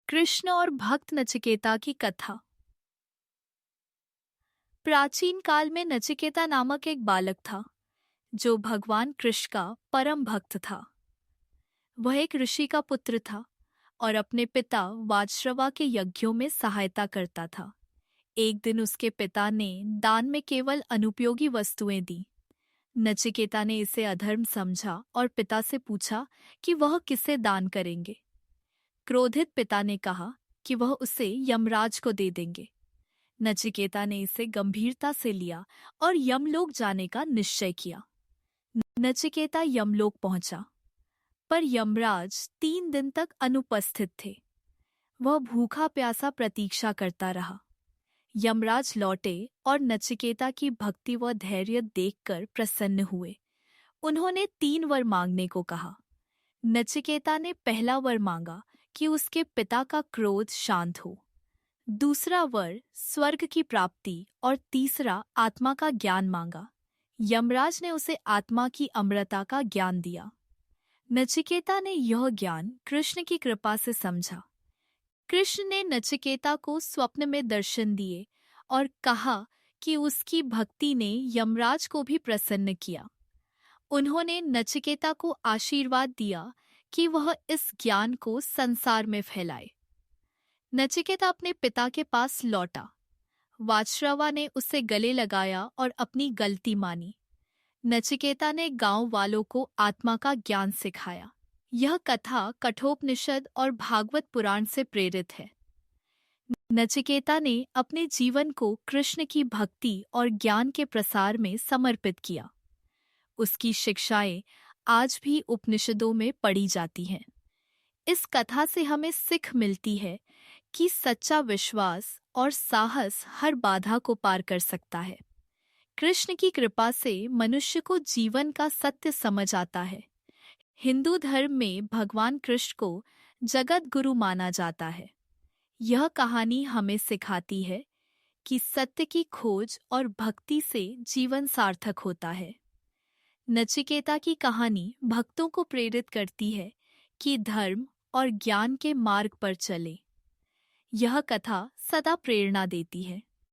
कृष्ण और भक्त नचिकेता की कथा। प्राचीन काल में नचिकेता नामक एक बालक था जो भगवान कृष्ण का परम भक्त था। वह एक ऋषि का पुत्र था और अपने पिता वाजश्रवा के यज्ञों में सहायता करता था। एक दिन उसके पिता ने दान में केवल अनुपयोगी वस्तुएं दी। नचिकेता ने इसे अधर्म समझा और पिता से पूछा कि वह किसे दान करेंगे। क्रोधित पिता ने कहा कि वह उसे यमराज को दे देंगे। नचिकेता ने इसे गंभीरता से लिया और यमलोक जाने का निश्चय किया। नचिकेता यमलोक पहुंचा, पर यमराज 3 दिन तक अनुपस्थित थे। वह भूखा प्यासा प्रतीक्षा करता रहा। यमराज लौटे और नचिकेता की भक्ति व धैर्य देखकर प्रसन्न हुए। उन्होंने 3 वर मांगने को कहा। नचिकेता ने पहला वर मांगा कि उसके पिता का क्रोध शांत हो, दूसरा वर स्वर्ग की प्राप्ति और तीसरा आत्मा का ज्ञान मांगा। यमराज ने उसे आत्मा की अमरता का ज्ञान दिया। नचिकेता ने यह ज्ञान कृष्ण की कृपा से समझा। कृष्ण ने नचिकेता को स्वप्न में दर्शन दिए और कहा कि उसकी भक्ति ने यमराज को भी प्रसन्न किया। उन्होंने नचिकेता को आशीर्वाद दिया कि वह इस ज्ञान को संसार में फैलाए। नचिकेता अपने पिता के पास लौटा। वाजश्रवा ने उसे गले लगाया और अपनी गलती मानी। नचिकेता ने गांव वालों को आत्मा का ज्ञान सिखाया। यह कथा कठोपनिषद और भागवत पुराण से प्रेरित है। नचिकेता ने अपने जीवन को कृष्ण की भक्ति और ज्ञान के प्रसार में समर्पित किया। उसकी शिक्षाएं आज भी उपनिषदों में पढ़ी जाती हैं। इस कथा से हमें सीख मिलती है कि सच्चा विश्वास और साहस हर बाधा को पार कर सकता है। कृष्ण की कृपा से मनुष्य को जीवन का सत्य समझ आता है। हिंदू धर्म में भगवान कृष्ण को जगत गुरु माना जाता है। यह कहानी हमें सिखाती है कि सत्य की खोज और भक्ति से जीवन सार्थक होता है। नचिकेता की कहानी भक्तों को प्रेरित करती है कि धर्म और ज्ञान के मार्ग पर चले। यह कथा सदा प्रेरणा देती है।